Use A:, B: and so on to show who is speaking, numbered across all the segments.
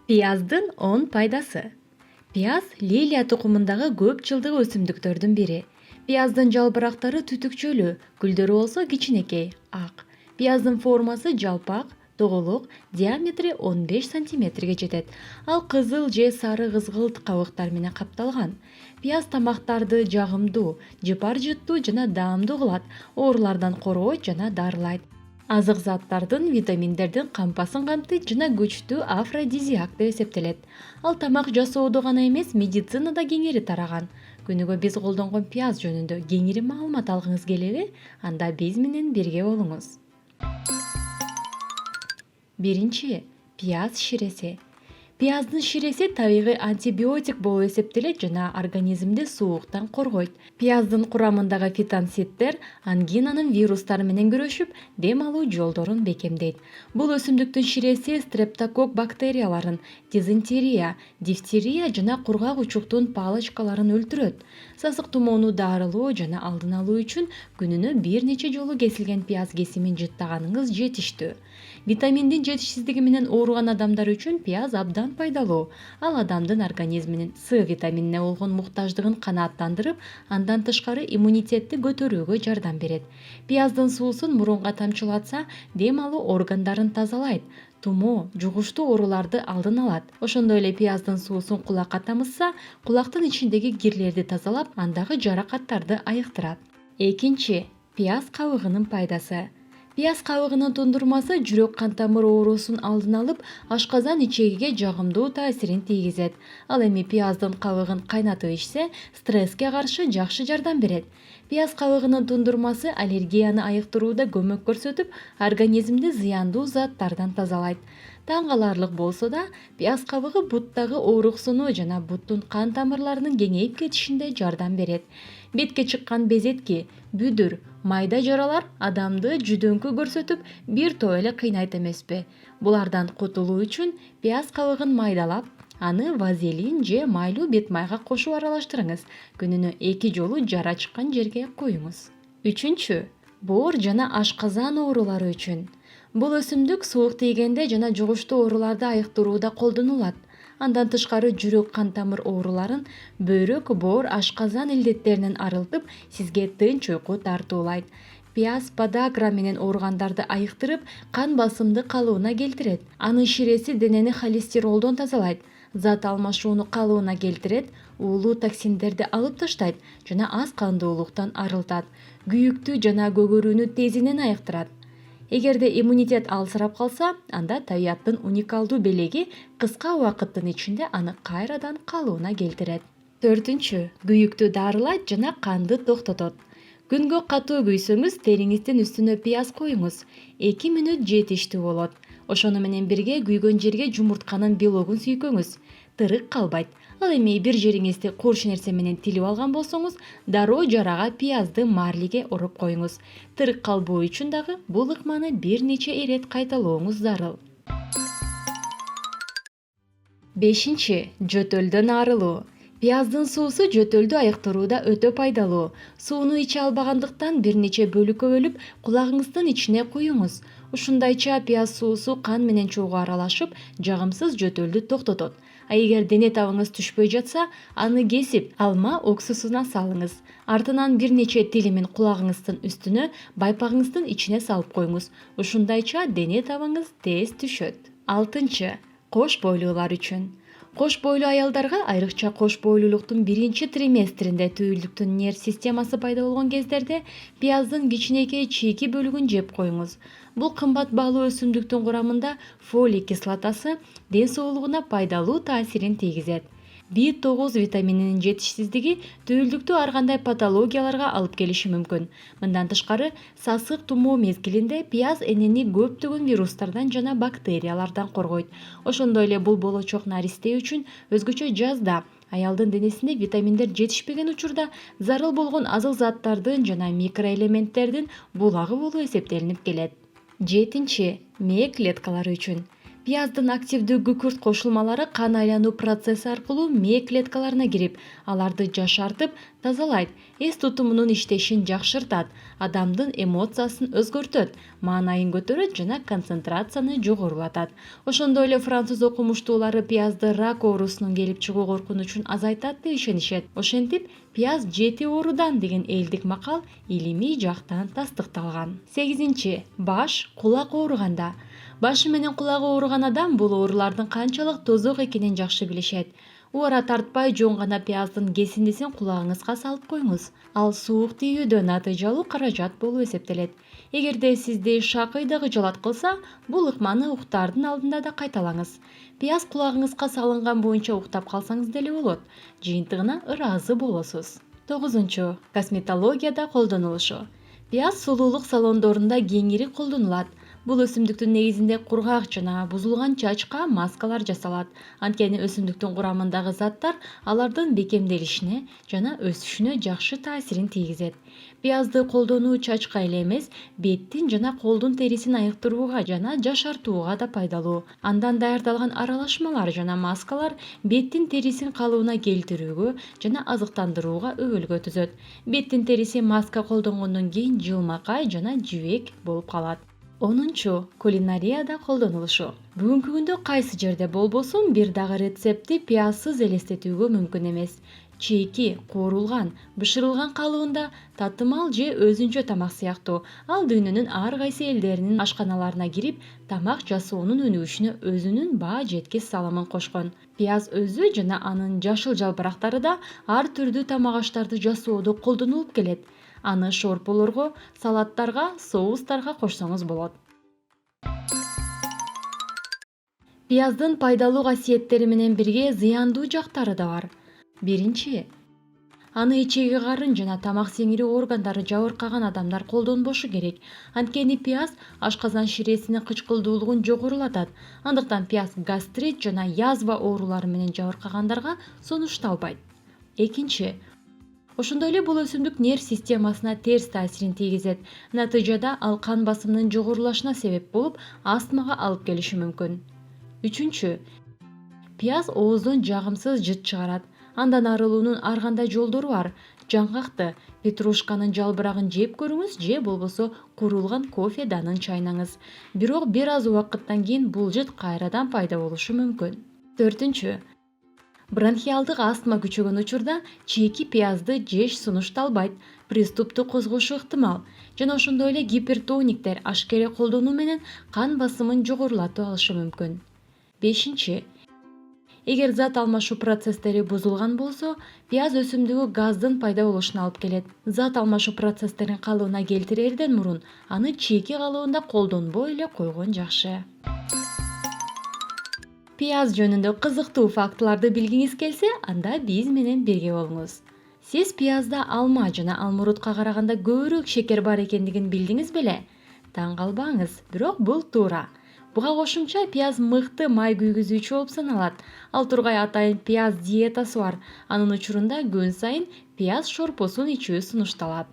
A: Пияздын 10 пайдасы. Пияз лилия тукумундагы көп жылдык өсүмдүктөрдүн бири. Пияздын жалбырактары түтүкчөлүү, гүлдөрү болсо кичинекей, ак. Пияздын формасы жалпак, тоголок, диаметри 15 сантиметрге жетет. Ал кызыл же сары кызгылт кабыктар менен капталган. Пияз тамактарды жагымдуу, жыпар жыттуу жана даамдуу кылат, оорулардан коргойт жана дарылайт. Азык заттардын, витаминдердин кампасын камтыйт жана күчтүү афродизиак деп эсептелет. Ал тамак жасоодо гана эмес, медицинада кеңири тараган. Күнүгө биз колдонгон пияз жөнүндө кеңири маалымат алгыңыз келеби? Анда биз менен бирге болуңуз. Биринчи, пияз ширеси. Пияздын ширеси табигый антибиотик болуп эсептелет жана организмди сууктан коргойт. Пияздын курамындагы фитонциддер ангинанын вирустары менен күрөшүп, дем алуу жолдорун бекемдейт. Бул өсүмдүктүн ширеси стрептококк бактерияларын, дизентерия, дифтерия жана кургак учуктун палочкаларын өлтүрөт. Сасык тумоону дарылоо жана алдын алуу үчүн күнүнө бир нече жолу кесилген пияз кесимин жыттаганыңыз жетиштүү. Витаминдин жетишсиздиги менен ооруган адамдар үчүн пияз абдан пайдалуу. Ал адамдын организминин С витаминине болгон муктаждыгын канааттандырып, андан тышкары иммунитетти көтөрүүгө жардам берет. Пияздын суусун мурунга тамчылатса, дем алуу органдарын тазалайт. Тумоо, жугуштуу ооруларды алдын алат. Ошондой эле пияздын суусун кулакка тамызса, кулактын ичиндеги кирлерди тазалап, андагы жаракаттарды айыктырат. Экинчи, пияз кабыгынын пайдасы. Пияз кабыгынын тундурмасы жүрөк кан тамыр оорусун алдын алып, ашказан ичегиге жагымдуу таасирин тийгизет. Ал эми пияздын кабыгын кайнатып ичсе, стресске каршы жакшы жардам берет. Пияз кабыгынын тундурмасы аллергияны айыктырууда көмөк көрсөтүп, организмди зыяндуу заттардан тазалайт. Таң каларлык болсо да, пияз кабыгы буттагы ооруксууну жана буттун кан тамырларынын кеңейип кетишинде жардам берет. Бетке чыккан безетки, бүдүр, майда жаралар адамды жүдөңкү көрсөтүп, бир топ эле кыйнайт эмеспи? Булардан кутулуу үчүн пияз кабыгын майдалап, аны вазелин же майлуу бет майга кошуп аралаштырыңыз. Күнүнө 2 жолу жара чыккан жерге куюңуз. Үчүнчү, боор жана ашказан оорулары үчүн. Бул өсүмдүк суук тийгенде жана жугуштуу ооруларды айыктырууда колдонулат. Андан тышкары жүрөк кан тамыр ооруларын, бөйрөк, боор, ашказан илдеттеринен арылтып, сизге тынч уйку тартуулайт. Пияз подагра менен ооругандарды айыктырып, кан басымды калыбына келтирет. Анын ширеси денени холестеролдон тазалайт, зат алмашууну калыбына келтирет, уулуу токсиндерди алып таштайт жана аз кандуулуктан арылтат. Күйүктү жана көгөрүүнү тезинен айыктырат. Эгерде иммунитет алсырап калса, анда табиаттын уникалдуу белеги кыска убакыттын ичинде аны кайрадан калыбына келтирет. Төртүнчү, күйүктү дарылайт жана канды токтотот. Күнгө катуу күйсөңүз, териңиздин үстүнө пияз коюңуз. 2 мүнөт жетиштүү болот. Ошону менен бирге күйгөн жерге жумуртканын белогун сүйкөңүз. Тырык калбайт. Ал эми бир жериңизди курч нерсе менен тилип алган болсоңуз, дароо жарага пиязды марлиге уруп коюңуз. Тырык калбоо үчүн дагы бул ыкманы бир нече ирет кайталооңуз зарыл. Бешинчи, жөтөлдөн арылуу. Пияздын суусу жөтөлдү айыктырууда өтө пайдалуу. Сууну иче албагандыктан бир нече бөлүккө бөлүп, кулагыңыздын ичине куюңуз. Ушундайча пияз суусу кан менен чогуу аралашып, жагымсыз жөтөлдү токтотот. А эгер дене табыңыз түшпөй жатса, аны кесип, алма уксусуна салыңыз. Артынан бир нече тилимин кулагыңыздын үстүнө, байпагыңыздын ичине салып коюңуз. Ушундайча дене табыңыз тез түшөт. Алтынчы, кош бойлуулар үчүн. Кош бойлуу аялдарга, айрыкча кош бойлуулуктун биринчи триместринде түйүлдүктүн нерв системасы пайда болгон кездерде пияздын кичинекей чийки бөлүгүн жеп коюңуз. Бул кымбат баалуу өсүмдүктүн курамында фолий кислотасы ден соолугуна пайдалуу таасирин тийгизет. B9 витамининин жетишсиздиги түйүлдүктү ар кандай патологияларга алып келиши мүмкүн. Мындан тышкары, сасык тумоо мезгилинде пияз энени көптөгөн вирустардан жана бактериялардан коргойт. Ошондой эле бул болочок наристе үчүн өзгөчө жазда аялдын денесинде витаминдер жетишпеген учурда зарыл болгон азык заттардын жана микроэлементтердин булагы болуп эсептелинип келет. Жетинчи, мээ клеткалары үчүн. Пияздын активдүү күкүрт кошулмалары кан айлануу процесси аркылуу мээ клеткаларына кирип, аларды жашартып, тазалайт, эс тутумунун иштешин жакшыртат, адамдын эмоциясын өзгөртөт, маанайын көтөрөт жана концентрацияны жогорулатат. Ошондой эле француз окумуштуулары пиязды рак оорусунун келип чыгуу коркунучун азайтат деп ишенишет. Ошентип, пияз жети оорудан деген элдик макал илимий жактан тастыкталган. 8. Баш, кулак ооруганда. Башы менен кулагы ооруган адам бул оорулардын канчалык тозок экенин жакшы билишет. Убара тартпай жон гана пияздын кесиндисин кулагыңызга салып коюңуз. Ал суук тийүүдө натыйжалуу каражат болуп эсептелет. Эгерде сизди шакый кыжалат кылса, бул ыкманы уктаардын алдында да кайталаңыз. Пияз кулагыңызга салынган боюнча уктап калсаңыз деле болот. Жыйынтыгына ыраазы болосуз. 9. Косметологияда колдонулушу. Пияз сулуулук салондорунда кеңири колдонулат. Бул өсүмдүктүн негизинде кургак жана бузулган чачка маскалар жасалат. Анткени өсүмдүктүн курамындагы заттар алардын бекемделишине жана өсүшүнө жакшы таасирин тийгизет. Пиязды колдонуу чачка эле эмес, беттин жана колдун терисин айыктырууга жана жашартууга да пайдалуу. Андан даярдалган аралашмалар жана маскалар беттин терисин калыбына келтирүүгө жана азыктандырууга өбөлгө түзөт. Беттин териси маска колдонгондон кийин жылмакай жана жибек болуп калат. 10. Кулинарияда колдонулушу. Бүгүнкү күндө кайсы жерде болбосун бир дагы рецептти пиязсыз элестетүүгө мүмкүн эмес. Чейки, куурулган, бышырылган калыбында татымал же өзүнчө тамак сыяктуу. Ал дүйнөнүн ар кайсы элдеринин ашканаларына кирип, тамак жасоонун өнүгүшүнө өзүнүн баа жеткис салымын кошкон. Пияз өзү жана анын жашыл жалбырактары да ар түрдүү тамак аштарды жасоодо колдонулуп келет. Аны шорполорго, салаттарга, соустарга кошсоңуз болот. Пияздын пайдалуу касиеттери менен бирге зыяндуу жактары да бар. 1. Аны ичеги карын жана тамак сиңирүү органдары жабыркаган адамдар колдонбошу керек. Анткени пияз ашказан ширесинин кычкылдуулугун жогорулатат. Андыктан пияз гастрит жана язва оорулары менен жабыркагандарга сунушталбайт. 2. Ошондой эле бул өсүмдүк нерв системасына терс таасирин тийгизет. Натыйжада ал кан басымынын жогорулашына себеп болуп, астмага алып келиши мүмкүн. 3. Пияз ооздон жагымсыз жыт чыгарат. Андан арылуунун ар кандай жолдору бар. Жаңгакты, петрушканын жалбырагын жеп көрүңүз же болбосо куурулган кофе данын чайнаңыз. Бирок бир аз убакыттан кийин бул жыт кайрадан пайда болушу мүмкүн. 4. Бронхиалдык астма күчөгөн учурда чийки пиязды жеш сунушталбайт, приступту козгошу ыктымал. Жана ошондой эле гипертониктер ашкере колдонуу менен кан басымын жогорулатып алышы мүмкүн. 5. Эгер зат алмашуу процесстери бузулган болсо, пияз өсүмдүгү газдын пайда болушуна алып келет. Зат алмашуу процесстерин калыбына келтирерден мурун аны чийки калыбында колдонбой эле койгон жакшы. Пияз жөнүндө кызыктуу фактыларды билгиңиз келсе, анда биз менен бирге болуңуз. Сиз пиязда алма жана алмурутка караганда көбүрөөк шекер бар экендигин билдиңиз беле? Таң калбаңыз, бирок бул туура. Буга кошумча пияз мыкты май күйгүзүүчү болуп саналат. Ал тургай атайын пияз диетасы бар. Анын учурунда күн сайын пияз шорпосун ичүү сунушталат.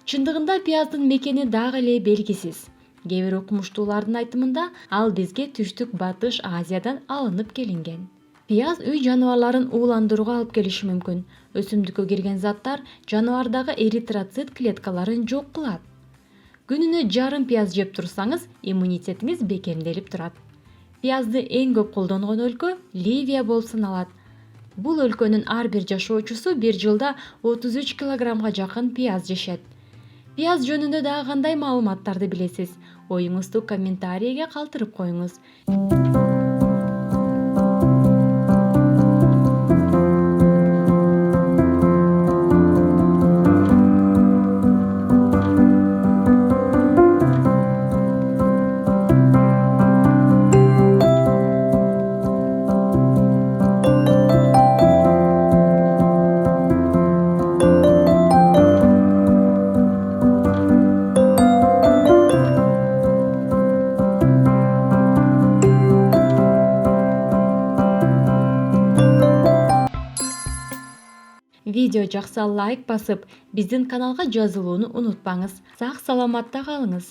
A: Чындыгында пияздын мекени дагы эле белгисиз. Кээ бир окумуштуулардын айтымында, ал бизге түштүк батыш Азиядан алынып келинген. Пияз үй жаныбарларын ууландырууга алып келиши мүмкүн. Өсүмдүккө кирген заттар жаныбардагы эритроцит клеткаларын жок кылат. Күнүнө жарым пияз жеп турсаңыз, иммунитетиңиз бекемделип турат. Пиязды эң көп колдонгон өлкө Ливия болуп саналат. Бул өлкөнүн ар бир жашоочусу бир жылда 33 килограммга жакын пияз жешет. Пияз жөнүндө дагы кандай маалыматтарды билесиз? Оюңузду комментарийге калтырып коюңуз. Видео жакса лайк басып, биздин каналга жазылууну унутпаңыз. Сак саламатта калыңыз.